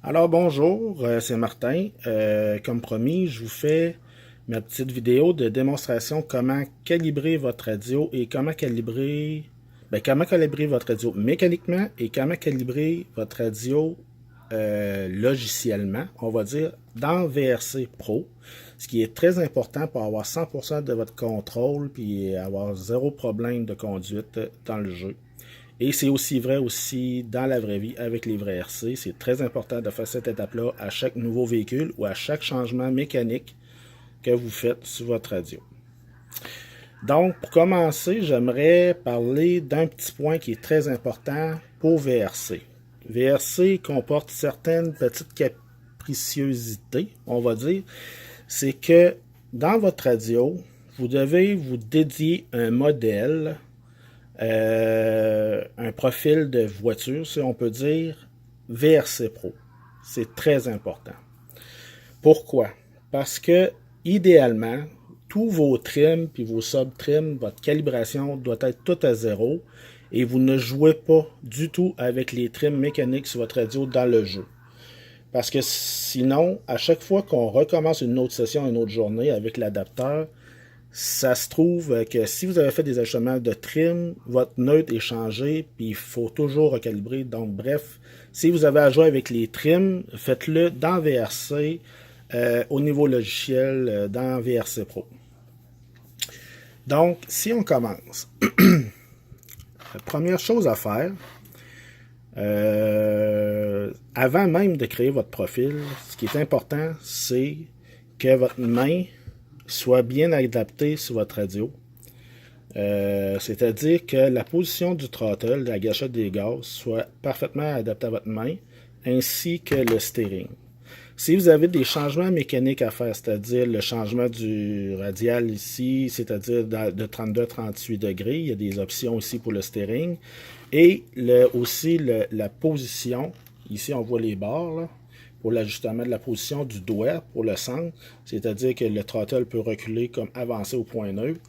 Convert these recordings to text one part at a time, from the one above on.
Alors bonjour, c'est Martin. Comme promis, je vous fais ma petite vidéo de démonstration comment calibrer votre radio et comment calibrer votre radio mécaniquement et comment calibrer votre radio logiciellement, on va dire, dans VRC Pro, ce qui est très important pour avoir 100% de votre contrôle puis avoir zéro problème de conduite dans le jeu. Et c'est aussi vrai aussi dans la vraie vie avec les vrais RC. C'est très important de faire cette étape-là à chaque nouveau véhicule ou à chaque changement mécanique que vous faites sur votre radio. Donc, pour commencer, j'aimerais parler d'un petit point qui est très important pour VRC. VRC comporte certaines petites capriciosités, on va dire. C'est que dans votre radio, vous devez vous dédier un modèle, un profil de voiture, si on peut dire, VRC Pro. C'est très important. Pourquoi? Parce que, idéalement, tous vos trims puis vos sub-trims, votre calibration doit être tout à zéro et vous ne jouez pas du tout avec les trims mécaniques sur votre radio dans le jeu. Parce que sinon, à chaque fois qu'on recommence une autre session, une autre journée avec l'adapteur, ça se trouve que si vous avez fait des ajustements de trim, votre neutre est changé, puis il faut toujours recalibrer. Donc, bref, si vous avez à jouer avec les trims, faites-le dans VRC, au niveau logiciel, dans VRC Pro. Donc, si on commence, la première chose à faire, avant même de créer votre profil, ce qui est important, c'est que votre main soit bien adaptée sur votre radio. C'est-à-dire que la position du throttle, de la gâchette des gaz, soit parfaitement adaptée à votre main, ainsi que le steering. Si vous avez des changements mécaniques à faire, c'est-à-dire le changement du radial ici, c'est-à-dire de 32 à 38 degrés, il y a des options aussi pour le steering, et aussi la position, ici on voit les barres, là, pour l'ajustement de la position du doigt pour le centre, c'est-à-dire que le throttle peut reculer comme avancer au point neutre,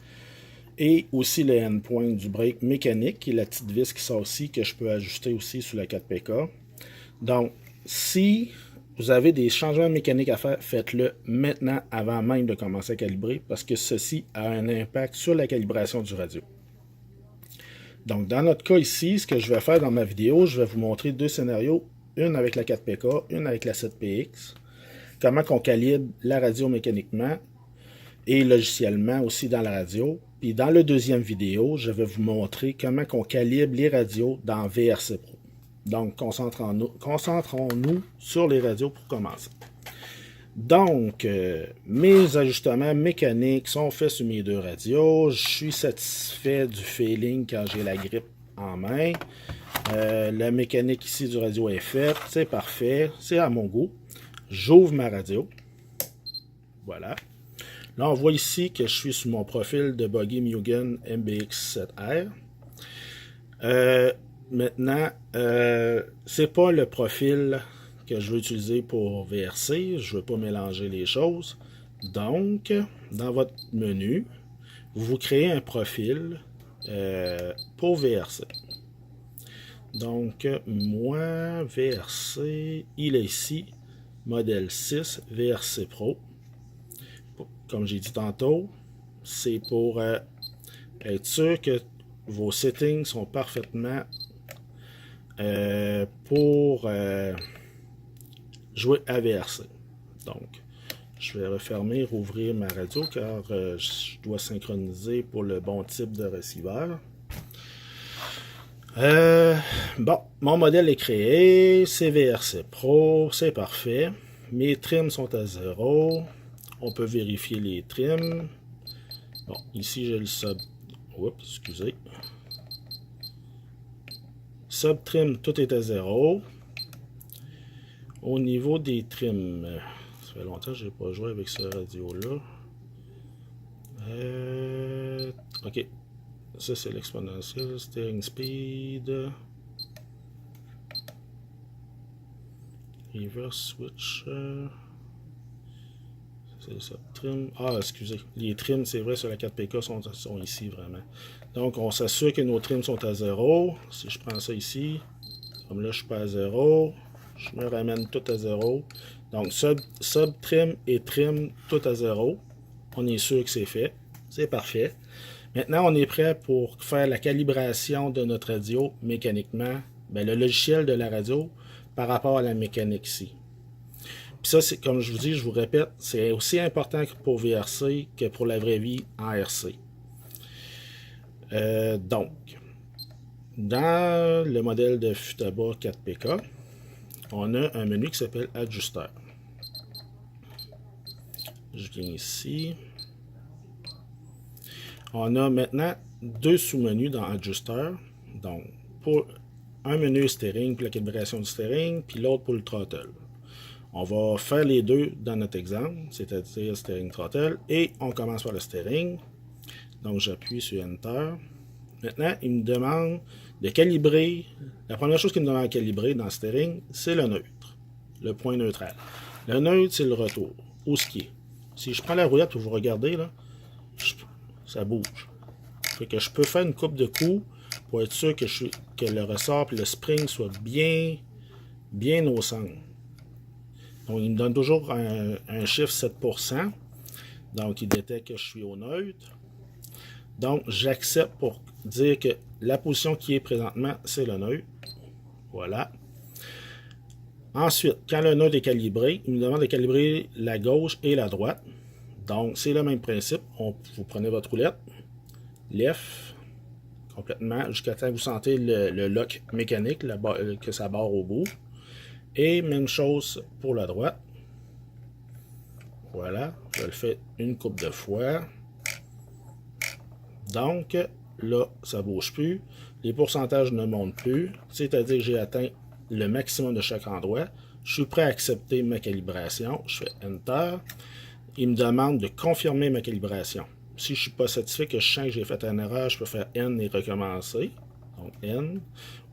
et aussi le endpoint du brake mécanique, qui est la petite vis qui sort aussi, que je peux ajuster aussi sur la 4PK. Donc, si vous avez des changements mécaniques à faire, faites-le maintenant avant même de commencer à calibrer, parce que ceci a un impact sur la calibration du radio. Donc, dans notre cas ici, ce que je vais faire dans ma vidéo, je vais vous montrer deux scénarios, une avec la 4PK, une avec la 7PX, comment on calibre la radio mécaniquement et logiciellement aussi dans la radio. Puis dans le deuxième vidéo, je vais vous montrer comment on calibre les radios dans VRC Pro. Donc, concentrons-nous sur les radios pour commencer. Donc, mes ajustements mécaniques sont faits sur mes deux radios. Je suis satisfait du feeling quand j'ai la grippe en main. La mécanique ici du radio est faite. C'est parfait. C'est à mon goût. J'ouvre ma radio. Voilà. Là, on voit ici que je suis sur mon profil de Buggy Mugen MBX7R. Maintenant, c'est pas le profil que je veux utiliser pour VRC. Je veux pas mélanger les choses. Donc, dans votre menu, vous créez un profil pour VRC. Donc, moi, VRC, il est ici, modèle 6, VRC Pro. Comme j'ai dit tantôt, c'est pour être sûr que vos settings sont parfaitement pour jouer à VRC. Donc, je vais refermer, rouvrir ma radio car je dois synchroniser pour le bon type de receveur. Bon, mon modèle est créé, c'est VRC Pro, c'est parfait. Mes trims sont à 0. On peut vérifier les trims. Bon, ici j'ai le sub. Oups, excusez. Sub-trim, tout est à 0. Au niveau des trims, ça fait longtemps que je n'ai pas joué avec ce radio-là. Ok. Ça, c'est l'exponentiel. Steering speed. Reverse switch. C'est ça. Trim. Ah, excusez. Les trims, c'est vrai, sur la 4PK sont ici vraiment. Donc, on s'assure que nos trims sont à 0. Si je prends ça ici, comme là, je suis pas à 0. Je me ramène tout à 0. Donc, sub trim et trim tout à 0. On est sûr que c'est fait. C'est parfait. Maintenant, on est prêt pour faire la calibration de notre radio mécaniquement. Bien, le logiciel de la radio par rapport à la mécanique ici. Puis ça, c'est comme je vous dis, je vous répète, c'est aussi important pour VRC que pour la vraie vie en RC. Donc, dans le modèle de Futaba 4PK, on a un menu qui s'appelle Ajusteur. Je viens ici. On a maintenant deux sous-menus dans Ajusteur. Donc, pour un menu steering pour la calibration du steering, puis l'autre pour le throttle. On va faire les deux dans notre exemple, c'est-à-dire steering throttle, et on commence par le steering. Donc, j'appuie sur Enter. Maintenant, il me demande de calibrer. La première chose qu'il me demande de calibrer dans le steering, c'est le neutre, le point neutral. Le neutre, c'est le retour, au ski. Si je prends la roulette pour vous regarder, là, ça bouge. Fait que je peux faire une coupe de coups pour être sûr que le ressort et le spring soient bien au centre. Donc, il me donne toujours un chiffre 7%. Donc, il détecte que je suis au neutre. Donc, j'accepte pour dire que la position qui est présentement, c'est le neutre. Voilà. Ensuite, quand le neutre est calibré, il me demande de calibrer la gauche et la droite. Donc, c'est le même principe. Vous prenez votre roulette, left, complètement, jusqu'à temps que vous sentez le lock mécanique, que ça barre au bout. Et même chose pour la droite. Voilà, je le fais une couple de fois. Donc, là, ça ne bouge plus. Les pourcentages ne montent plus. C'est-à-dire que j'ai atteint le maximum de chaque endroit. Je suis prêt à accepter ma calibration. Je fais Enter. Il me demande de confirmer ma calibration. Si je ne suis pas satisfait, que je sens que j'ai fait une erreur, je peux faire N et recommencer. Donc N.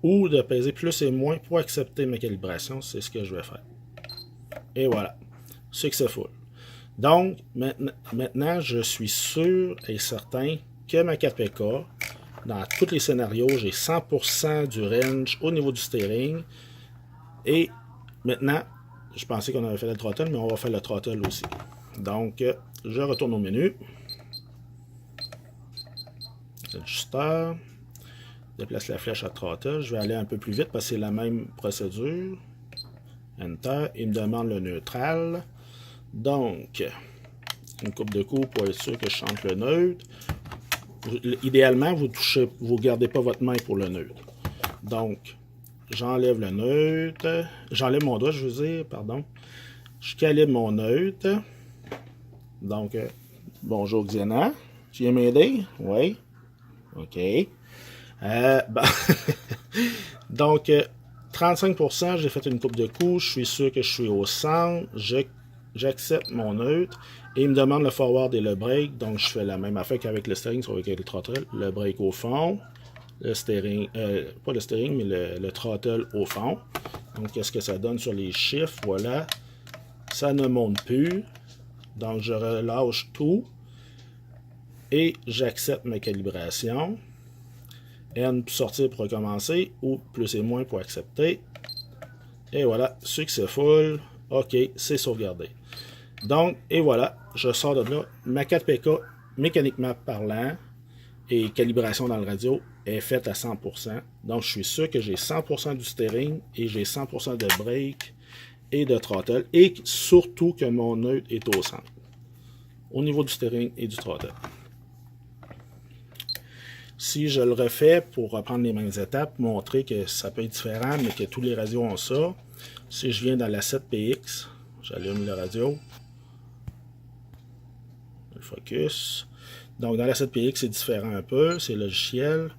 Ou de peser plus et moins pour accepter ma calibration. C'est ce que je vais faire. Et voilà. Successful. Donc, maintenant, je suis sûr et certain que ma 4PK, dans tous les scénarios, j'ai 100% du range au niveau du steering. Et maintenant, je pensais qu'on avait fait le throttle, mais on va faire le throttle aussi. Donc, je retourne au menu. Ajusteur. Déplace la flèche à throttle. Je vais aller un peu plus vite parce que c'est la même procédure. Enter. Il me demande le neutral. Donc, une coupe de coups pour être sûr que je chante le neutre. Idéalement, vous ne gardez pas votre main pour le neutre. Donc, j'enlève le neutre. J'enlève mon doigt, je veux dire, pardon. Je calibre mon neutre. Donc, bonjour Xiana. Tu viens m'aider? Oui. OK. Bon. Donc, 35%, j'ai fait une coupe de coups. Je suis sûr que je suis au centre. J'accepte mon neutre. Et il me demande le forward et le break. Donc, je fais la même affaire qu'avec le steering, soit avec le throttle. Le break au fond. Le steering, pas le steering, mais le throttle au fond. Donc, qu'est-ce que ça donne sur les chiffres? Voilà. Ça ne monte plus. Donc, je relâche tout. Et j'accepte ma calibration. N pour sortir pour recommencer. Ou plus et moins pour accepter. Et voilà. Successful. OK, c'est sauvegardé. Donc, et voilà. Je sors de là. Ma 4PK, mécaniquement parlant, et calibration dans le radio, est faite à 100%. Donc, je suis sûr que j'ai 100% du steering et j'ai 100% de brake et de throttle. Et surtout que mon neutre est au centre. Au niveau du steering et du throttle. Si je le refais pour reprendre les mêmes étapes, montrer que ça peut être différent, mais que tous les radios ont ça. Si je viens dans la 7PX, j'allume le radio. Le focus. Donc, dans la 7PX, c'est différent un peu. C'est logiciel.